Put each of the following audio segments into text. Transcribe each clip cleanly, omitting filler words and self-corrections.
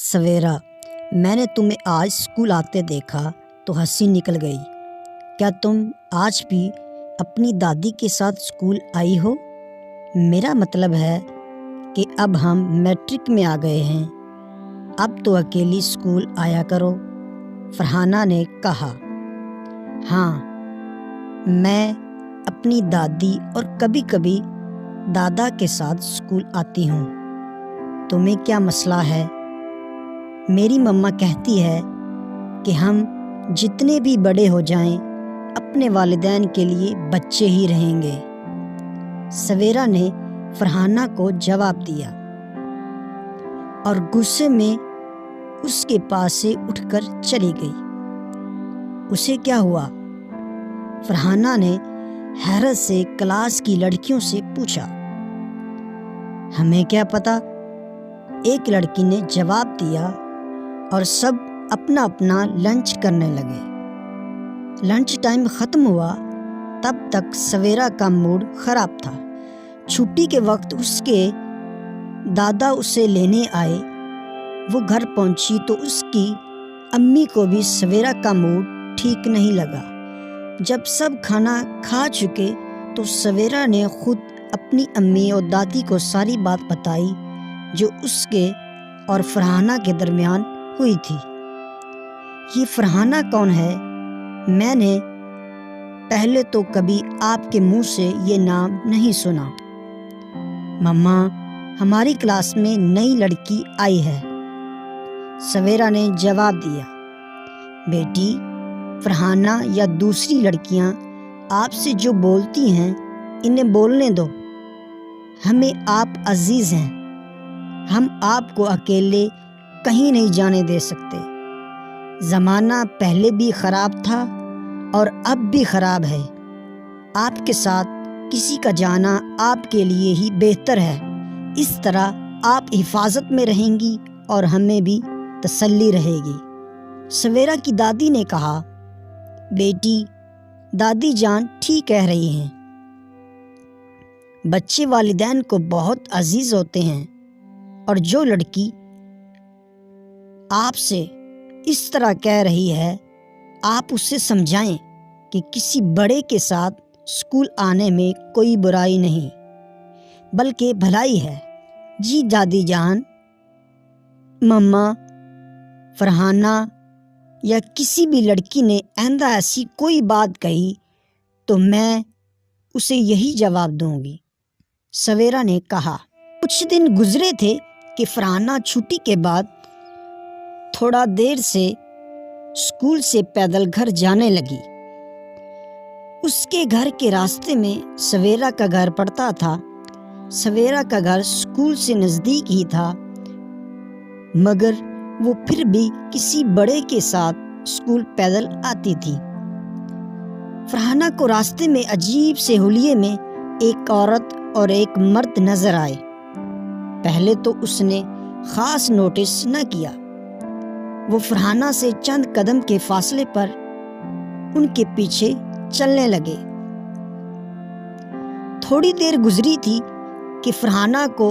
سویرا، میں نے تمہیں آج اسکول آتے دیکھا تو ہنسی نکل گئی۔ کیا تم آج بھی اپنی دادی کے ساتھ اسکول آئی ہو؟ میرا مطلب ہے کہ اب ہم میٹرک میں آ گئے ہیں، اب تو اکیلی اسکول آیا کرو، فرحانہ نے کہا۔ ہاں، میں اپنی دادی اور کبھی کبھی دادا کے ساتھ اسکول آتی ہوں۔ تمہیں کیا مسئلہ ہے؟ میری مما کہتی ہے کہ ہم جتنے بھی بڑے ہو جائیں اپنے والدین کے لیے بچے ہی رہیں گے۔ سویرا نے فرحانہ کو جواب دیا اور غصے میں اس کے پاس سے اٹھ کر چلی گئی۔ اسے کیا ہوا؟ فرحانہ نے حیرت سے کلاس کی لڑکیوں سے پوچھا۔ ہمیں کیا پتا، ایک لڑکی نے جواب دیا، اور سب اپنا اپنا لنچ کرنے لگے۔ لنچ ٹائم ختم ہوا تب تک سویرا کا موڈ خراب تھا۔ چھٹی کے وقت اس کے دادا اسے لینے آئے۔ وہ گھر پہنچی تو اس کی امی کو بھی سویرا کا موڈ ٹھیک نہیں لگا۔ جب سب کھانا کھا چکے تو سویرا نے خود اپنی امی اور دادی کو ساری بات بتائی جو اس کے اور فرحانہ کے درمیان ہوئی تھی۔ یہ فرحانہ کون ہے؟ میں نے پہلے تو کبھی آپ کے منہ سے یہ نام نہیں سنا۔ مما، ہماری کلاس میں نئی لڑکی آئی ہے، سویرا نے جواب دیا۔ بیٹی، فرحانہ یا دوسری لڑکیاں آپ سے جو بولتی ہیں انہیں بولنے دو، ہمیں آپ عزیز ہیں، ہم آپ کو اکیلے کہیں نہیں جانے دے سکتے۔ زمانہ پہلے بھی خراب تھا اور اب بھی خراب ہے، آپ کے ساتھ کسی کا جانا آپ کے لیے ہی بہتر ہے، اس طرح آپ حفاظت میں رہیں گی اور ہمیں بھی تسلی رہے گی۔ سویرا کی دادی نے کہا۔ بیٹی، دادی جان ٹھیک کہہ رہی ہیں، بچے والدین کو بہت عزیز ہوتے ہیں، اور جو لڑکی آپ سے اس طرح کہہ رہی ہے آپ اسے سمجھائیں کہ کسی بڑے کے ساتھ اسکول آنے میں کوئی برائی نہیں بلکہ بھلائی ہے۔ جی دادی جان۔ مما، فرحانہ یا کسی بھی لڑکی نے آئندہ ایسی کوئی بات کہی تو میں اسے یہی جواب دوں گی، سویرا نے کہا۔ کچھ دن گزرے تھے کہ فرحانہ چھٹی کے بعد تھوڑا دیر سے اسکول سے پیدل گھر جانے لگی۔ اس کے گھر کے راستے میں سویرا کا گھر پڑتا تھا۔ سویرا کا گھر اسکول سے نزدیک ہی تھا، مگر وہ پھر بھی کسی بڑے کے ساتھ اسکول پیدل آتی تھی۔ فرحانہ کو راستے میں عجیب سے حلیے میں ایک عورت اور ایک مرد نظر آئے۔ پہلے تو اس نے خاص نوٹس نہ کیا۔ وہ فرحانہ سے چند قدم کے فاصلے پر ان کے پیچھے چلنے لگے۔ تھوڑی دیر گزری تھی کہ فرحانہ کو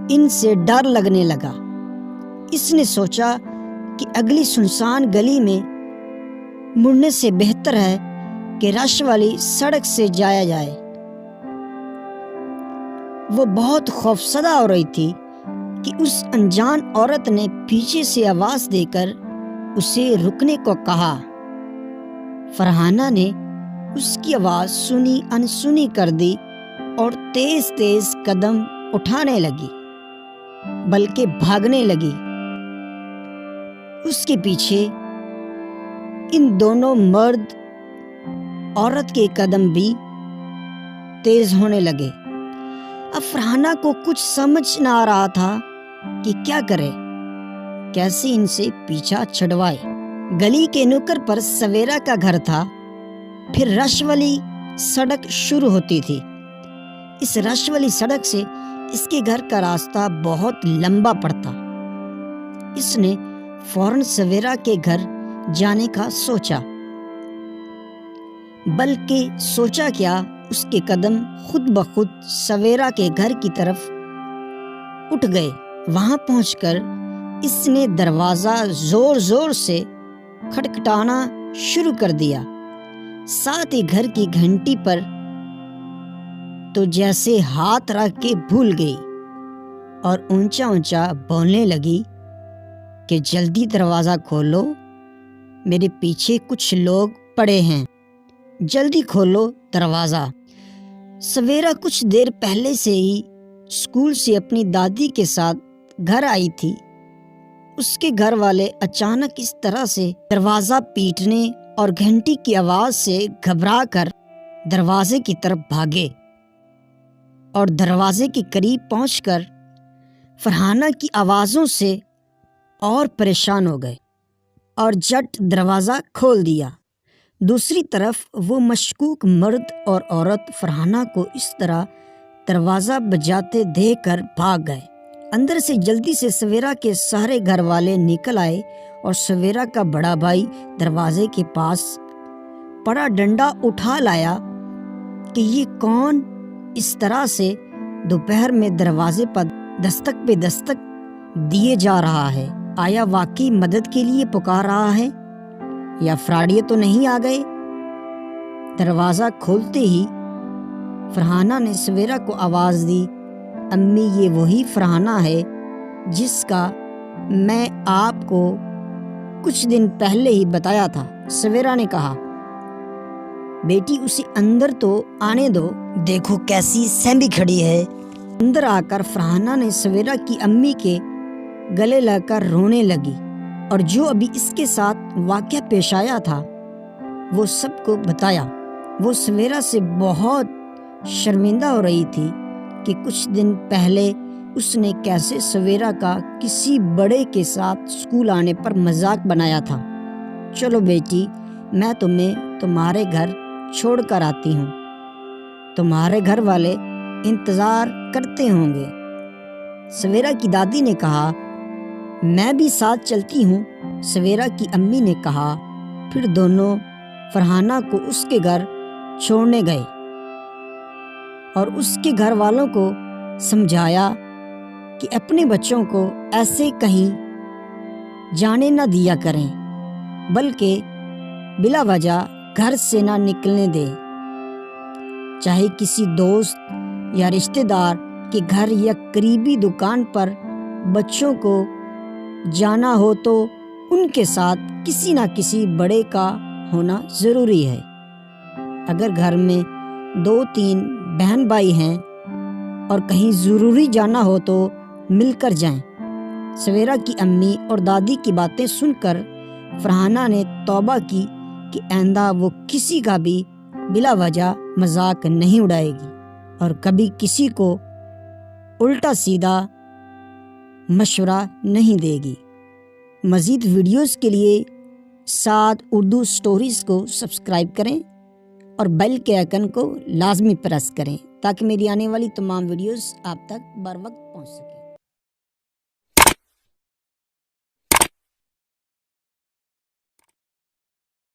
ان سے ڈر لگنے لگا۔ اس نے سوچا کہ اگلی سنسان گلی میں مڑنے سے بہتر ہے کہ رش والی سڑک سے جایا جائے۔ وہ بہت خوفزدہ ہو رہی تھی کہ اس انجان عورت نے پیچھے سے آواز دے کر اسے رکنے کو کہا۔ فرحانہ نے اس کی آواز سنی انسنی کر دی اور تیز تیز قدم اٹھانے لگی، بلکہ بھاگنے لگی۔ اس کے پیچھے ان دونوں مرد عورت کے قدم بھی تیز ہونے لگے۔ اب فرحانہ کو کچھ سمجھ نہ آ رہا تھا کہ کیا کرے، کیسے ان سے پیچھا چھڑوائے۔ گلی کے نکر پر سویرا کا گھر تھا، پھر رش والی سڑک شروع ہوتی تھی۔ اس رش والی سڑک سے اس کے گھر کا راستہ بہت لمبا پڑتا۔ اس نے فوراً سویرا کے گھر جانے کا سوچا، بلکہ سوچا کیا، اس کے قدم خود بخود سویرا کے گھر کی طرف اٹھ گئے۔ وہاں پہنچ کر اس نے دروازہ زور زور سے کھٹکھٹانا شروع کر دیا، ساتھ ہی گھر کی گھنٹی پر تو جیسے ہاتھ رکھ کے بھول گئی اور اونچا اونچا بولنے لگی کہ جلدی دروازہ کھولو، میرے پیچھے کچھ لوگ پڑے ہیں، جلدی کھولو دروازہ۔ سویرا کچھ دیر پہلے سے ہی اسکول سے اپنی دادی کے ساتھ گھر آئی تھی۔ اس کے گھر والے اچانک اس طرح سے دروازہ پیٹنے اور گھنٹی کی آواز سے گھبرا کر دروازے کی طرف بھاگے اور دروازے کے قریب پہنچ کر فرحانہ کی آوازوں سے اور پریشان ہو گئے اور جھٹ دروازہ کھول دیا۔ دوسری طرف وہ مشکوک مرد اور عورت فرحانہ کو اس طرح دروازہ بجاتے دیکھ کر بھاگ گئے۔ اندر سے جلدی سے سویرا کے سارے گھر والے نکل آئے اور سویرا کا بڑا بھائی دروازے کے پاس پڑا ڈنڈا اٹھا لایا کہ یہ کون اس طرح سے دوپہر میں دروازے پر دستک پہ دستک دیے جا رہا ہے؟ آیا واقعی مدد کے لیے پکار رہا ہے یا فراڈیے تو نہیں آ گئے؟ دروازہ کھولتے ہی فرحانہ نے سویرا کو آواز دی، امی یہ وہی فرحانہ ہے جس کا میں آپ کو کچھ دن پہلے ہی بتایا تھا۔ سویرا نے کہا، بیٹی اسے اندر تو آنے دو، دیکھو کیسی سہمی کھڑی ہے۔ اندر آ کر فرحانہ نے سویرا کی امی کے گلے لگ کر رونے لگی اور جو ابھی اس کے ساتھ واقعہ پیش آیا تھا وہ سب کو بتایا۔ وہ سویرا سے بہت شرمندہ ہو رہی تھی کہ کچھ دن پہلے اس نے کیسے سویرا کا کسی بڑے کے ساتھ اسکول آنے پر مذاق بنایا تھا۔ چلو بیٹی، میں تمہیں تمہارے گھر چھوڑ کر آتی ہوں، تمہارے گھر والے انتظار کرتے ہوں گے۔ سویرا کی دادی نے کہا، میں بھی ساتھ چلتی ہوں۔ سویرا کی امی نے کہا۔ پھر دونوں فرحانہ کو اس کے گھر چھوڑنے گئے اور اس کے گھر والوں کو سمجھایا کہ اپنے بچوں کو ایسے کہیں جانے نہ دیا کریں، بلکہ بلا وجہ گھر سے نہ نکلنے دیں۔ چاہے کسی دوست یا رشتہ دار کے گھر یا قریبی دکان پر بچوں کو جانا ہو تو ان کے ساتھ کسی نہ کسی بڑے کا ہونا ضروری ہے۔ اگر گھر میں 2-3 بہن بھائی ہیں اور کہیں ضروری جانا ہو تو مل کر جائیں۔ سویرا کی امی اور دادی کی باتیں سن کر فرحانہ نے توبہ کی کہ آئندہ وہ کسی کا بھی بلا وجہ مذاق نہیں اڑائے گی اور کبھی کسی کو الٹا سیدھا مشورہ نہیں دے گی۔ مزید ویڈیوز کے لیے سعد اردو سٹوریز کو سبسکرائب کریں اور بیل کے آئیکن کو لازمی پریس کریں تاکہ میری آنے والی تمام ویڈیوز آپ تک بر وقت پہنچ سکیں۔